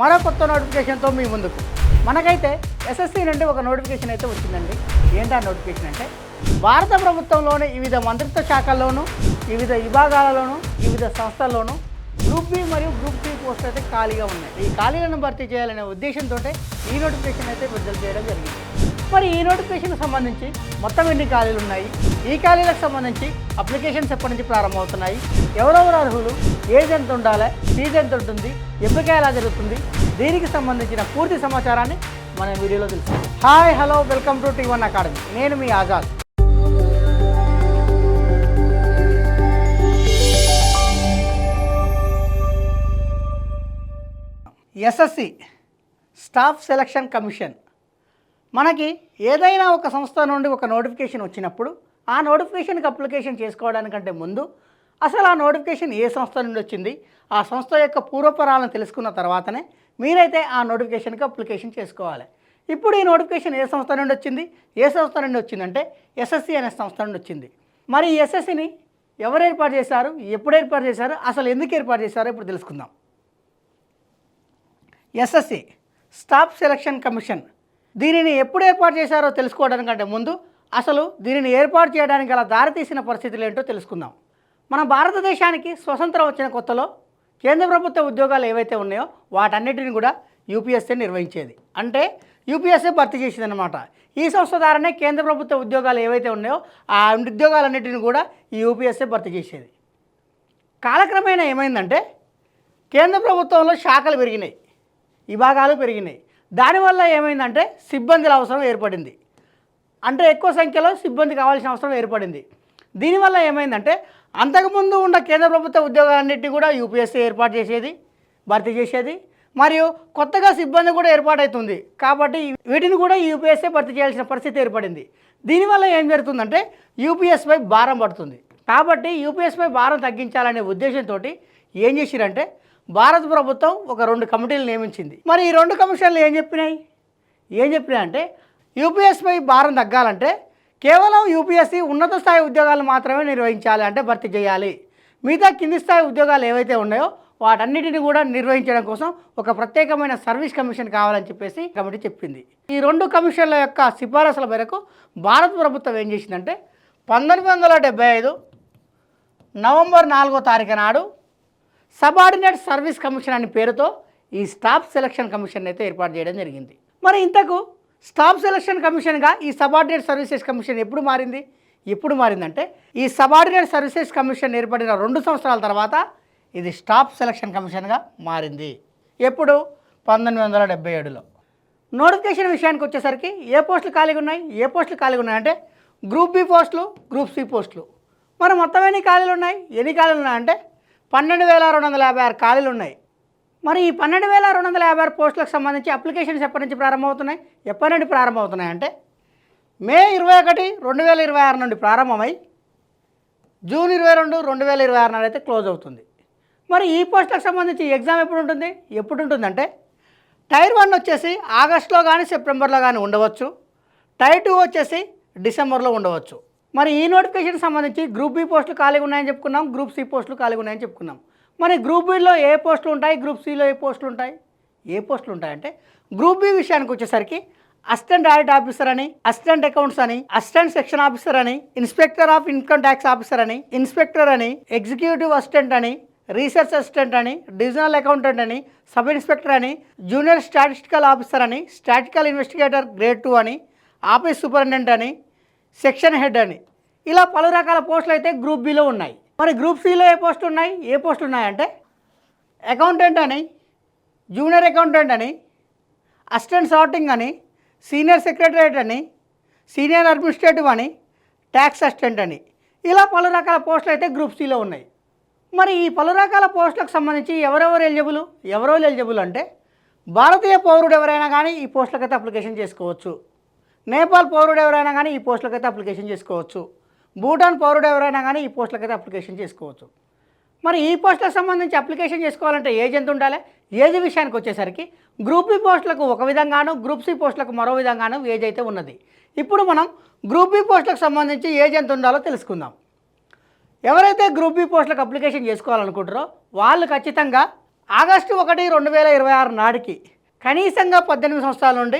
మరో కొత్త నోటిఫికేషన్తో మీ ముందుకు. మనకైతే ఎస్ఎస్సి నుండి ఒక నోటిఫికేషన్ అయితే వచ్చిందండి. ఏంటా నోటిఫికేషన్ అంటే భారత ప్రభుత్వంలోని వివిధ మంత్రిత్వ శాఖల్లోనూ వివిధ విభాగాలలోనూ వివిధ సంస్థల్లోనూ గ్రూప్ బి మరియు గ్రూప్ సి పోస్టులు అయితే ఖాళీగా ఉన్నాయి. ఈ ఖాళీలను భర్తీ చేయాలనే ఉద్దేశంతో ఈ నోటిఫికేషన్ అయితే విడుదల చేయడం జరిగింది. మరి ఈ నోటిఫికేషన్కి సంబంధించి మొత్తం ఎన్ని ఖాళీలు ఉన్నాయి, ఈ ఖాళీలకు సంబంధించి అప్లికేషన్స్ ఎప్పటి నుంచి ప్రారంభమవుతున్నాయి, ఎవరెవరు అర్హులు, ఏజ్ ఎంత ఉండాలి, ఫీజు ఎంత ఉంటుంది, ఎంపిక ఎలా జరుగుతుంది, దీనికి సంబంధించిన పూర్తి సమాచారాన్ని మన వీడియోలో తెలుసుకుందాం. Hi hello welcome to T1 academy. నేను మీ Azad. SSC staff selection commission మనకి ఏదైనా ఒక సంస్థ నుండి ఒక నోటిఫికేషన్ వచ్చినప్పుడు ఆ నోటిఫికేషన్కి అప్లికేషన్ చేసుకోవడానికంటే ముందు అసలు ఆ నోటిఫికేషన్ ఏ సంస్థ నుండి వచ్చింది, ఆ సంస్థ యొక్క పూర్వపరాలను తెలుసుకున్న తర్వాతనే మీరైతే ఆ నోటిఫికేషన్కి అప్లికేషన్ చేసుకోవాలి. ఇప్పుడు ఈ నోటిఫికేషన్ ఏ సంస్థ నుండి వచ్చింది, ఏ సంస్థ నుండి వచ్చిందంటే ఎస్ఎస్సి అనే సంస్థ నుండి వచ్చింది. మరి ఈ ఎస్ఎస్సిని ఎవరు ఏర్పాటు చేశారు, ఎప్పుడు ఏర్పాటు చేశారు, అసలు ఎందుకు ఏర్పాటు చేశారో ఇప్పుడు తెలుసుకుందాం. ఎస్ఎస్సి స్టాఫ్ సెలక్షన్ కమిషన్ దీనిని ఎప్పుడు ఏర్పాటు చేశారో తెలుసుకోవడానికంటే ముందు అసలు దీనిని ఏర్పాటు చేయడానికి గల దారితీసిన పరిస్థితులు ఏంటో తెలుసుకుందాం. మన భారతదేశానికి స్వతంత్రం వచ్చిన కొత్తలో కేంద్ర ప్రభుత్వ ఉద్యోగాలు ఏవైతే ఉన్నాయో వాటన్నిటిని కూడా యూపీఎస్సీ నిర్వహించేది. అంటే యూపీఎస్సీ భర్తీ చేసేదన్నమాట. ఈ సంస్థ ద్వారానే కేంద్ర ప్రభుత్వ ఉద్యోగాలు ఏవైతే ఉన్నాయో ఆ ఉద్యోగాలన్నిటిని కూడా ఈ యూపీఎస్సీ భర్తీ చేసేది. కాలక్రమేణా ఏమైందంటే కేంద్ర ప్రభుత్వంలో శాఖలు పెరిగినాయి, విభాగాలు పెరిగినాయి. దానివల్ల ఏమైందంటే సిబ్బందుల అవసరం ఏర్పడింది. అంటే ఎక్కువ సంఖ్యలో సిబ్బంది కావాల్సిన అవసరం ఏర్పడింది. దీనివల్ల ఏమైందంటే అంతకుముందు ఉన్న కేంద్ర ప్రభుత్వ ఉద్యోగాలన్నింటినీ కూడా యూపీఎస్సీ ఏర్పాటు చేసేది, భర్తీ చేసేది. మరియు కొత్తగా సిబ్బంది కూడా ఏర్పాటవుతుంది కాబట్టి వీటిని కూడా యూపీఎస్సీ భర్తీ చేయాల్సిన పరిస్థితి ఏర్పడింది. దీనివల్ల ఏం జరుగుతుందంటే యూపీఎస్పై భారం పడుతుంది. కాబట్టి యూపీఎస్పై భారం తగ్గించాలనే ఉద్దేశంతో ఏం చేసిరంటే భారత ప్రభుత్వం ఒక 2 కమిటీలు నియమించింది. మరి ఈ 2 కమిషన్లు ఏం చెప్పినాయి అంటే యూపీఎస్పై భారం తగ్గాలంటే కేవలం యూపీఎస్సీ ఉన్నత స్థాయి ఉద్యోగాలు మాత్రమే నిర్వహించాలి, అంటే భర్తీ చేయాలి. మిగతా కింది స్థాయి ఉద్యోగాలు ఏవైతే ఉన్నాయో వాటన్నిటిని కూడా నిర్వహించడం కోసం ఒక ప్రత్యేకమైన సర్వీస్ కమిషన్ కావాలని చెప్పేసి కమిటీ చెప్పింది. ఈ 2 కమిషన్ల యొక్క సిఫారసుల మేరకు భారత ప్రభుత్వం ఏం చేసిందంటే 1975 నవంబర్ 4వ తారీఖు నాడు సబార్డినేట్ సర్వీస్ కమిషన్ అనే పేరుతో ఈ స్టాఫ్ సెలక్షన్ కమిషన్ అయితే ఏర్పాటు చేయడం జరిగింది. మరి ఇంతకు స్టాఫ్ సెలక్షన్ కమిషన్గా ఈ సబార్డినేట్ సర్వీసెస్ కమిషన్ ఎప్పుడు మారిందంటే ఈ సబార్డినేట్ సర్వీసెస్ కమిషన్ ఏర్పడిన 2 సంవత్సరాల తర్వాత ఇది స్టాఫ్ సెలక్షన్ కమిషన్గా మారింది. ఎప్పుడు 1977లో. నోటిఫికేషన్ విషయానికి వచ్చేసరికి ఏ పోస్టులు ఖాళీగా ఉన్నాయి అంటే గ్రూప్ బి పోస్టులు, గ్రూప్ సి పోస్టులు. మరి మొత్తం ఎన్ని ఖాళీలు ఉన్నాయంటే 12,256 ఖాళీలు ఉన్నాయి. మరి ఈ 12,256 పోస్టులకు సంబంధించి అప్లికేషన్స్ ఎప్పటి నుంచి ప్రారంభమవుతున్నాయి అంటే మే 21, 2026 నుండి ప్రారంభమై జూన్ 22, 2026 నాడు అయితే క్లోజ్ అవుతుంది. మరి ఈ పోస్టులకు సంబంధించి ఎగ్జామ్ ఎప్పుడు ఉంటుందంటే టైర్ 1 వచ్చేసి ఆగస్టులో కానీ సెప్టెంబర్లో కానీ ఉండవచ్చు, టైర్ 2 వచ్చేసి డిసెంబర్లో ఉండవచ్చు. మరి ఈ నోటిఫికేషన్ సంబంధించి గ్రూప్ బి పోస్టులు ఖాళీగా ఉన్నాయని చెప్పుకున్నాం, గ్రూప్ సి పోస్టులు ఖాళీగా ఉన్నాయని చెప్పుకున్నాం. మరి గ్రూప్ బిలో ఏ పోస్టులు ఉంటాయి, గ్రూప్ సిలో ఏ పోస్టులు ఉంటాయంటే గ్రూప్ బి విషయానికి వచ్చేసరికి అసిస్టెంట్ ఆడిట్ ఆఫీసర్ అని, అసిస్టెంట్ అకౌంట్స్ అని, అసిస్టెంట్ సెక్షన్ ఆఫీసర్ అని, inspector of income tax officer అని, ఇన్స్పెక్టర్ అని, ఎగ్జిక్యూటివ్ అసిస్టెంట్ అని, రీసెర్చ్ అసిస్టెంట్ అని, డివిజనల్ అకౌంటెంట్ అని, సబ్ ఇన్స్పెక్టర్ అని, జూనియర్ స్టాటిస్టికల్ ఆఫీసర్ అని, స్టాటిస్టికల్ ఇన్వెస్టిగేటర్ గ్రేడ్ 2 అని, ఆఫీస్ సూపరింటెండెంట్ అని, సెక్షన్ హెడ్ అని, ఇలా పలు రకాల పోస్టులు అయితే గ్రూప్ బిలో ఉన్నాయి. మరి గ్రూప్ సిలో ఏ పోస్టులు ఉన్నాయంటే అకౌంటెంట్ అని, జూనియర్ అకౌంటెంట్ అని, అసిస్టెంట్ సార్టింగ్ అని, సీనియర్ సెక్రటరేట్ అని, సీనియర్ అడ్మినిస్ట్రేటివ్ అని, ట్యాక్స్ అసిస్టెంట్ అని, ఇలా పలు రకాల పోస్టులు అయితే గ్రూప్ సిలో ఉన్నాయి. మరి ఈ పలు రకాల పోస్టులకు సంబంధించి ఎవరెవరు ఎలిజిబుల్ అంటే భారతీయ పౌరుడు ఎవరైనా కానీ ఈ పోస్టులకైతే అప్లికేషన్ చేసుకోవచ్చు, నేపాల్ పౌరుడు ఎవరైనా కానీ ఈ పోస్టులకైతే అప్లికేషన్ చేసుకోవచ్చు, భూటాన్ పౌరుడు ఎవరైనా కానీ ఈ పోస్టులకైతే అప్లికేషన్ చేసుకోవచ్చు. మరి ఈ పోస్టులకు సంబంధించి అప్లికేషన్ చేసుకోవాలంటే ఏజ్ ఎంత ఉండాలి? ఏజ్ విషయానికి వచ్చేసరికి గ్రూప్ బి పోస్టులకు ఒక విధంగాను, గ్రూప్ సి పోస్టులకు మరో విధంగాను ఏజ్ అయితే ఉన్నది. ఇప్పుడు మనం గ్రూప్ బి పోస్టులకు సంబంధించి ఏజ్ ఎంత ఉండాలో తెలుసుకుందాం. ఎవరైతే గ్రూప్ బి పోస్టులకు అప్లికేషన్ చేసుకోవాలనుకుంటారో వాళ్ళు ఖచ్చితంగా ఆగస్టు 1, 2026 నాటికి కనీసంగా 18 సంవత్సరాల నుండి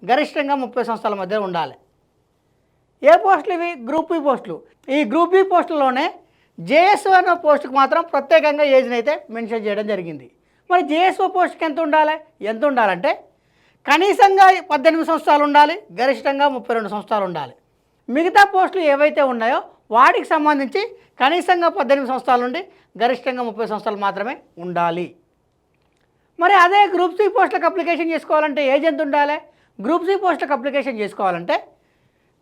గరిష్టంగా 30 సంవత్సరాల మధ్య ఉండాలి. ఏ పోస్టులు ఇవి? గ్రూప్ బి పోస్టులు. ఈ గ్రూప్ బి పోస్టుల్లోనే జేఎస్ఓ అనే పోస్టుకు మాత్రం ప్రత్యేకంగా ఏజ్ని అయితే మెన్షన్ చేయడం జరిగింది. మరి జేఎస్ఓ పోస్ట్కి ఎంత ఉండాలంటే కనీసంగా 18 సంవత్సరాలు ఉండాలి, గరిష్టంగా 32 సంవత్సరాలు ఉండాలి. మిగతా పోస్టులు ఏవైతే ఉన్నాయో వాటికి సంబంధించి కనీసంగా 18 సంవత్సరాల నుండి గరిష్టంగా 30 సంవత్సరాలు మాత్రమే ఉండాలి. మరి అదే గ్రూప్ సి పోస్టులకు అప్లికేషన్ చేసుకోవాలంటే ఏజ్ ఎంత ఉండాలి? గ్రూప్ సి పోస్టులకు అప్లికేషన్ చేసుకోవాలంటే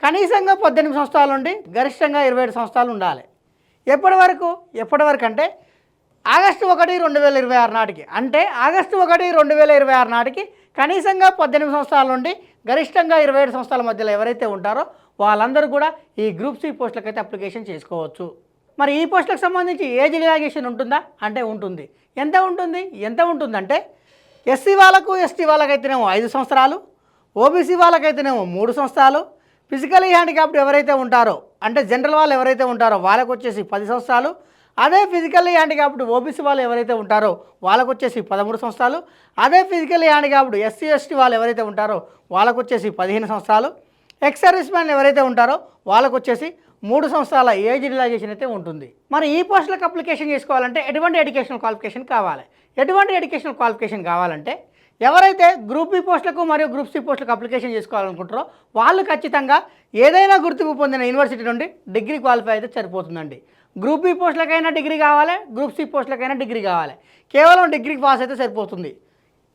కనీసంగా 18 సంవత్సరాల నుండి గరిష్టంగా 27 సంవత్సరాలు ఉండాలి. ఎప్పటి వరకు అంటే ఆగస్టు 1, 2026 నాటికి, అంటే ఆగస్టు 1, 2026 నాటికి కనీసంగా 18 సంవత్సరాల నుండి గరిష్టంగా 27 సంవత్సరాల మధ్యలో ఎవరైతే ఉంటారో వాళ్ళందరూ కూడా ఈ గ్రూప్ సి పోస్టులకు అయితే అప్లికేషన్ చేసుకోవచ్చు. మరి ఈ పోస్టులకు సంబంధించి ఏజ్ రిలాక్సేషన్ ఉంటుందా అంటే ఉంటుంది. ఎంత ఉంటుందంటే ఎస్సీ వాళ్ళకు ఎస్టీ వాళ్ళకైతేనేమో 5 సంవత్సరాలు, ఓబీసీ వాళ్ళకైతేనేమో 3 సంవత్సరాలు, ఫిజికలీ హ్యాండిక్యాప్డ్ ఎవరైతే ఉంటారో అంటే జనరల్ వాళ్ళు ఎవరైతే ఉంటారో వాళ్ళకు వచ్చేసి 10 సంవత్సరాలు, అదే ఫిజికల్లీ హ్యాండిక్యాప్డ్ ఓబీసీ వాళ్ళు ఎవరైతే ఉంటారో వాళ్ళకు వచ్చేసి 13 సంవత్సరాలు, అదే ఫిజికల్లీ హ్యాండిక్యాప్డ్ ఎస్సీ ఎస్టీ వాళ్ళు ఎవరైతే ఉంటారో వాళ్ళకు వచ్చేసి 15 సంవత్సరాలు, ఎక్స్ సర్వీస్ మ్యాన్ ఎవరైతే ఉంటారో వాళ్ళకు వచ్చేసి 3 సంవత్సరాల ఏజ్ రిలాక్సేషన్ అయితే ఉంటుంది. మరి ఈ పోస్టులకు అప్లికేషన్ చేసుకోవాలంటే ఎటువంటి ఎడ్యుకేషనల్ క్వాలిఫికేషన్ కావాలంటే ఎవరైతే గ్రూప్ బి పోస్టులకు మరియు గ్రూప్ సి పోస్టులకు అప్లికేషన్ చేసుకోవాలనుకుంటారో వాళ్ళు ఖచ్చితంగా ఏదైనా గుర్తింపు పొందిన యూనివర్సిటీ నుండి డిగ్రీ క్వాలిఫై అయితే సరిపోతుందండి. గ్రూప్ బి పోస్టులకైనా డిగ్రీ కావాలి, గ్రూప్ సి పోస్టులకైనా డిగ్రీ కావాలి. కేవలం డిగ్రీ పాస్ అయితే సరిపోతుంది.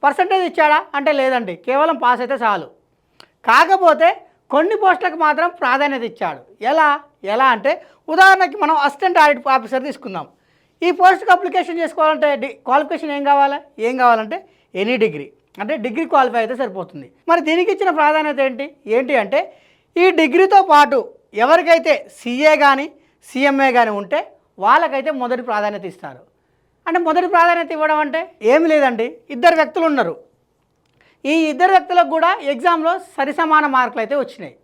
పర్సంటేజ్ ఇచ్చాడా అంటే లేదండి, కేవలం పాస్ అయితే చాలు. కాకపోతే కొన్ని పోస్టులకు మాత్రం ప్రాధాన్యత ఇచ్చాడు. ఎలా అంటే ఉదాహరణకి మనం అసిస్టెంట్ ఆడిట్ ఆఫీసర్ తీసుకుందాం. ఈ పోస్ట్కి అప్లికేషన్ చేసుకోవాలంటే క్వాలిఫికేషన్ ఏం కావాలంటే ఎనీ డిగ్రీ, అంటే డిగ్రీ క్వాలిఫై అయితే సరిపోతుంది. మరి దీనికి ఇచ్చిన ప్రాధాన్యత ఏంటి అంటే ఈ డిగ్రీతో పాటు ఎవరికైతే సిఏ కానీ సిఎంఏ కానీ ఉంటే వాళ్ళకైతే మొదటి ప్రాధాన్యత ఇస్తారు. అంటే మొదటి ప్రాధాన్యత ఇవ్వడం అంటే ఏమి లేదండి, 2 వ్యక్తులు ఉన్నారు. ఈ 2 వ్యక్తులకు కూడా ఎగ్జామ్లో సరిసమాన మార్కులు అయితే వచ్చినాయి.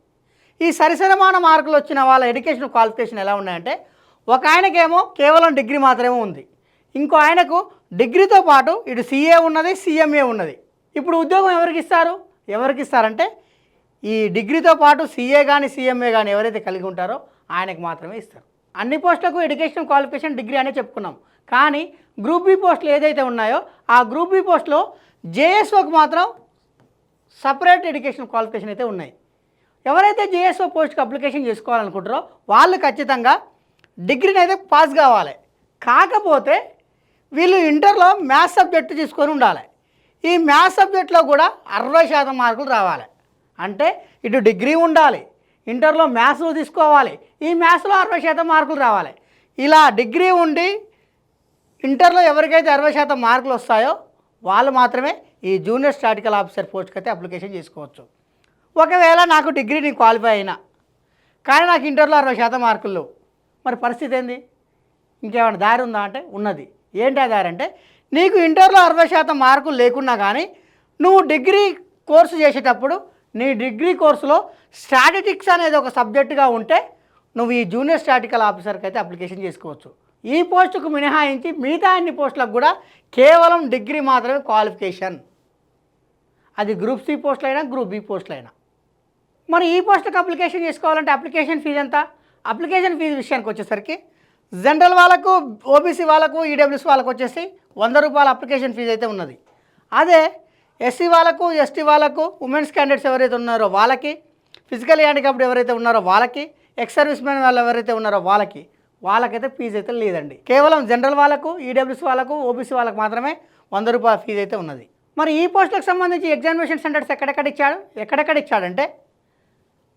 ఈ సరిసమాన మార్కులు వచ్చిన వాళ్ళ ఎడ్యుకేషన్ క్వాలిఫికేషన్ ఎలా ఉన్నాయంటే ఒక ఆయనకేమో కేవలం డిగ్రీ మాత్రమే ఉంది, ఇంకో ఆయనకు డిగ్రీతో పాటు ఇటు సిఏ ఉన్నది, సిఎంఏ ఉన్నది. ఇప్పుడు ఉద్యోగం ఎవరికి ఇస్తారంటే ఈ డిగ్రీతో పాటు సిఏ కానీ సిఎంఏ కానీ ఎవరైతే కలిగి ఉంటారో ఆయనకు మాత్రమే ఇస్తారు. అన్ని పోస్టులకు ఎడ్యుకేషన్ క్వాలిఫికేషన్ డిగ్రీ అనే చెప్పుకున్నాం. కానీ గ్రూప్ బి పోస్టులు ఏదైతే ఉన్నాయో ఆ గ్రూప్ బి పోస్టులో జేఎస్ఓకి మాత్రం సపరేట్ ఎడ్యుకేషన్ క్వాలిఫికేషన్ అయితే ఉన్నాయి. ఎవరైతే జేఎస్ఓ పోస్ట్కి అప్లికేషన్ చేసుకోవాలనుకుంటారో వాళ్ళు ఖచ్చితంగా డిగ్రీని అయితే పాస్ కావాలి. కాకపోతే వీళ్ళు ఇంటర్లో మ్యాథ్స్ సబ్జెక్టు తీసుకొని ఉండాలి. ఈ మ్యాథ్స్ సబ్జెక్ట్లో కూడా 60% మార్కులు రావాలి. అంటే ఇటు డిగ్రీ ఉండాలి, ఇంటర్లో మ్యాథ్స్ తీసుకోవాలి, ఈ మ్యాథ్స్లో 60% మార్కులు రావాలి. ఇలా డిగ్రీ ఉండి ఇంటర్లో ఎవరికైతే 60% మార్కులు వస్తాయో వాళ్ళు మాత్రమే ఈ జూనియర్ స్టాటికల్ ఆఫీసర్ పోస్ట్కి అయితే అప్లికేషన్ చేసుకోవచ్చు. ఒకవేళ నాకు డిగ్రీ క్వాలిఫై అయినా కానీ నాకు ఇంటర్లో 60% మార్కులు లేవు, మరి పరిస్థితి ఏంది? ఇంకేమైనా దారి ఉందా అంటే ఉన్నది. ఏంటి ఆ దారి అంటే నీకు ఇంటర్లో 60% మార్కులు లేకున్నా కానీ నువ్వు డిగ్రీ కోర్సు చేసేటప్పుడు నీ డిగ్రీ కోర్సులో స్టాటిస్టిక్స్ అనేది ఒక సబ్జెక్టుగా ఉంటే నువ్వు ఈ జూనియర్ స్టాటికల్ ఆఫీసర్కి అయితే అప్లికేషన్ చేసుకోవచ్చు. ఈ పోస్టుకు మినహాయించి మిగతా అన్ని పోస్టులకు కూడా కేవలం డిగ్రీ మాత్రమే క్వాలిఫికేషన్. అది గ్రూప్ సి పోస్టులైనా గ్రూప్ బి పోస్టులైనా. మరి ఈ పోస్టులకు అప్లికేషన్ చేసుకోవాలంటే అప్లికేషన్ ఫీజు ఎంత? అప్లికేషన్ ఫీజు విషయానికి వచ్చేసరికి జనరల్ వాళ్ళకు, ఓబీసీ వాళ్ళకు, ఈడబ్ల్యూఎస్ వాళ్ళకు వచ్చేసి 100 రూపాయల అప్లికేషన్ ఫీజు అయితే ఉన్నది. అదే ఎస్సీ వాళ్ళకు, ఎస్టీ వాళ్ళకు, ఉమెన్స్ క్యాండిడేట్స్ ఎవరైతే ఉన్నారో వాళ్ళకి, ఫిజికల్ హ్యాండిక్యాప్డ్ ఎవరైతే ఉన్నారో వాళ్ళకి, ఎక్స్ సర్వీస్ మ్యాన్ వాళ్ళు ఎవరైతే ఉన్నారో వాళ్ళకైతే ఫీజు అయితే లేదండి. కేవలం జనరల్ వాళ్ళకు, ఈడబ్ల్యూఎస్ వాళ్ళకు, ఓబీసీ వాళ్ళకు మాత్రమే 100 రూపాయల ఫీజు అయితే ఉన్నది. మరి ఈ పోస్టులకు సంబంధించి ఎగ్జామినేషన్ సెంటర్స్ ఎక్కడెక్కడ ఇచ్చాడంటే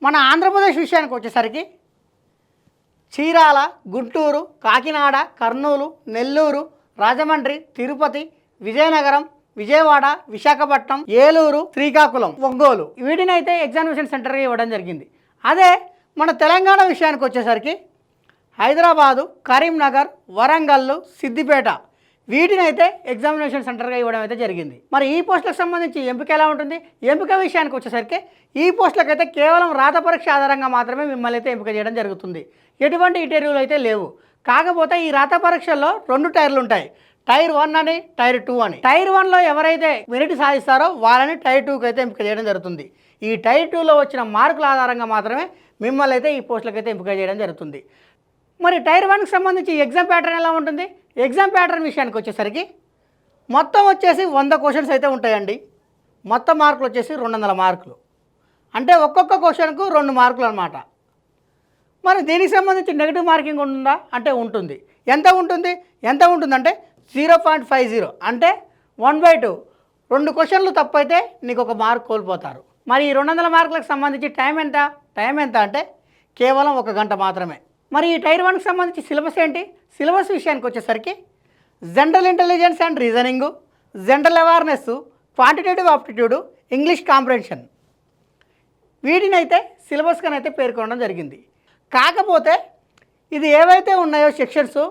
మన ఆంధ్రప్రదేశ్ విషయానికి వచ్చేసరికి చీరాల, గుంటూరు, కాకినాడ, కర్నూలు, నెల్లూరు, రాజమండ్రి, తిరుపతి, విజయనగరం, విజయవాడ, విశాఖపట్నం, ఏలూరు, శ్రీకాకుళం, ఒంగోలు వీటిని అయితే ఎగ్జామినేషన్ సెంటర్గా ఇవ్వడం జరిగింది. అదే మన తెలంగాణ విషయానికి వచ్చేసరికి హైదరాబాదు, కరీంనగర్, వరంగల్, సిద్దిపేట వీటిని అయితే ఎగ్జామినేషన్ సెంటర్గా ఇవ్వడం అయితే జరిగింది. మరి ఈ పోస్టులకు సంబంధించి ఎంపిక ఎలా ఉంటుంది? ఎంపిక విషయానికి వచ్చేసరికి ఈ పోస్టులకు అయితే కేవలం రాత పరీక్ష ఆధారంగా మాత్రమే మిమ్మల్ని అయితే ఎంపిక చేయడం జరుగుతుంది. ఎటువంటి ఇంటర్వ్యూలు అయితే లేవు. కాకపోతే ఈ రాత పరీక్షల్లో 2 టైర్లు ఉంటాయి. టైర్ 1 అని, టైర్ 2 అని. టైర్ 1లో ఎవరైతే మెరిట్ సాధిస్తారో వాళ్ళని టైర్ 2కి అయితే ఎంపిక చేయడం జరుగుతుంది. ఈ టైర్ 2లో వచ్చిన మార్కుల ఆధారంగా మాత్రమే మిమ్మల్ని అయితే ఈ పోస్టులకు అయితే ఎంపిక చేయడం జరుగుతుంది. మరి టైర్ 1కి సంబంధించి ఎగ్జామ్ ప్యాటర్న్ ఎలా ఉంటుంది? ఎగ్జామ్ ప్యాటర్న్ విషయానికి వచ్చేసరికి మొత్తం వచ్చేసి 100 క్వశ్చన్స్ అయితే ఉంటాయండి. మొత్తం మార్కులు వచ్చేసి 200 మార్కులు. అంటే ఒక్కొక్క క్వశ్చన్కు 2 మార్కులు అనమాట. మరి దీనికి సంబంధించి నెగిటివ్ మార్కింగ్ ఉంటుందా అంటే ఉంటుంది. ఎంత ఉంటుందంటే 0.50, అంటే 1/2. 2 క్వశ్చన్లు తప్పైతే నీకు 1 మార్క్ కోల్పోతారు. మరి ఈ 200 మార్కులకు సంబంధించి టైం ఎంత అంటే కేవలం 1 గంట మాత్రమే. మరి ఈ టైర్ 1కి సంబంధించి సిలబస్ ఏంటి? సిలబస్ విషయానికి వచ్చేసరికి general intelligence and reasoning, general awareness, quantitative aptitude, English comprehension, వీటినైతే సిలబస్గానైతే పేర్కొనడం జరిగింది. కాకపోతే ఇది ఏవైతే ఉన్నాయో సెక్షన్స్,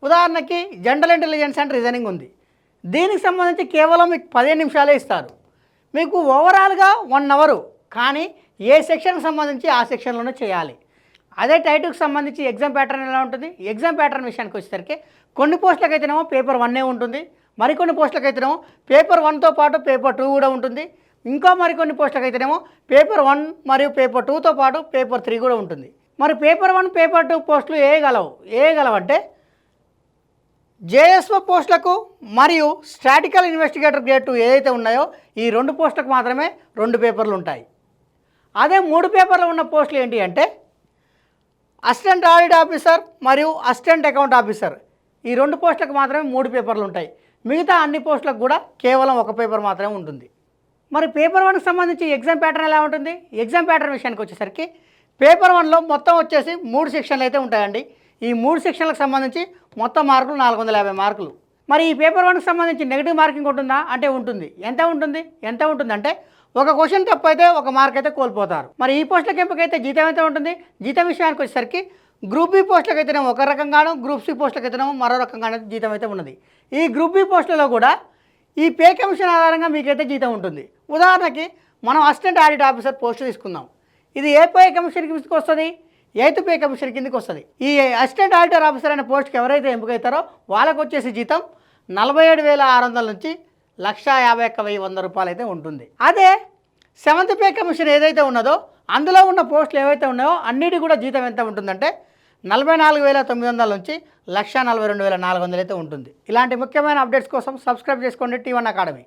ఉదాహరణకి జనరల్ ఇంటెలిజెన్స్ అండ్ రీజనింగ్ ఉంది. దీనికి సంబంధించి కేవలం మీకు 15 నిమిషాలే ఇస్తారు. మీకు ఓవరాల్గా 1 అవరు, కానీ ఏ సెక్షన్కి సంబంధించి ఆ సెక్షన్లోనే చేయాలి. అదే టైర్ 2కి సంబంధించి ఎగ్జామ్ ప్యాటర్న్ ఎలా ఉంటుంది? ఎగ్జామ్ ప్యాటర్న్ విషయానికి వచ్చేసరికి కొన్ని పోస్టులకు అయితేనేమో పేపర్ 1 ఉంటుంది, మరికొన్ని పోస్టులకు అయితేనేమో పేపర్ 1తో పాటు పేపర్ 2 కూడా ఉంటుంది. ఇంకా మరికొన్ని పోస్టులకు అయితేనేమో పేపర్ 1 మరియు పేపర్ 2తో పాటు పేపర్ 3 కూడా ఉంటుంది. మరి పేపర్ 1, పేపర్ 2 పోస్టులు ఏగలవంటే జేఎస్ఓ పోస్టులకు మరియు స్టాటికల్ ఇన్వెస్టిగేటర్ గ్రేడ్ 2 ఏదైతే ఉన్నాయో ఈ 2 పోస్టులకు మాత్రమే 2 పేపర్లు ఉంటాయి. అదే 3 పేపర్లు ఉన్న పోస్టులు ఏంటి అంటే అసిస్టెంట్ ఆడిట్ ఆఫీసర్ మరియు అసిస్టెంట్ అకౌంట్ ఆఫీసర్, ఈ 2 పోస్టులకు మాత్రమే 3 పేపర్లు ఉంటాయి. మిగతా అన్ని పోస్టులకు కూడా కేవలం 1 పేపర్ మాత్రమే ఉంటుంది. మరి పేపర్ 1కి సంబంధించి ఎగ్జామ్ ప్యాటర్న్ ఎలా ఉంటుంది? ఎగ్జామ్ ప్యాటర్న్ విషయానికి వచ్చేసరికి పేపర్ 1లో మొత్తం వచ్చేసి 3 సెక్షన్లు అయితే ఉంటాయండి. ఈ 3 సెక్షన్లకు సంబంధించి మొత్తం మార్కులు 450 మార్కులు. మరి ఈ పేపర్ 1కి సంబంధించి నెగిటివ్ మార్కింగ్ ఉంటుందా అంటే ఉంటుంది. ఎంత ఉంటుందంటే 1 క్వశ్చన్ తప్పు అయితే 1 మార్క్ అయితే కోల్పోతారు. మరి ఈ పోస్టులకు ఎంపికైతే జీతం అయితే ఉంటుంది. జీతం విషయానికి వచ్చేసరికి గ్రూప్ బి పోస్టులకు అయితేనేమో 1 రకంగాను, గ్రూప్ సి పోస్టులకు అయితేనేమో మరో రకంగానే జీతం అయితే ఉన్నది. ఈ గ్రూప్ బి పోస్టులలో కూడా ఈ పే కమిషన్ ఆధారంగా మీకైతే జీతం ఉంటుంది. ఉదాహరణకి మనం అసిస్టెంట్ ఆడిట్ ఆఫీసర్ పోస్ట్ తీసుకుందాం. ఇది ఏ పే కమిషన్ కిందకి వస్తుంది? 8th పే కమిషన్ కిందకి వస్తుంది. ఈ అసిస్టెంట్ ఆడిటర్ ఆఫీసర్ అనే పోస్ట్కి ఎవరైతే ఎంపికవుతారో వాళ్ళకు వచ్చేసి జీతం 47,600 నుంచి 1,51,100 రూపాయలు అయితే ఉంటుంది. అదే 7th పే కమిషన్ ఏదైతే ఉన్నదో అందులో ఉన్న పోస్టులు ఏవైతే ఉన్నాయో అన్నిటి కూడా జీతం ఎంత ఉంటుందంటే 44,900 నుంచి 1,42,400 అయితే ఉంటుంది. ఇలాంటి ముఖ్యమైన అప్డేట్స్ కోసం సబ్స్క్రైబ్ చేసుకోండి T1 అకాడమీ.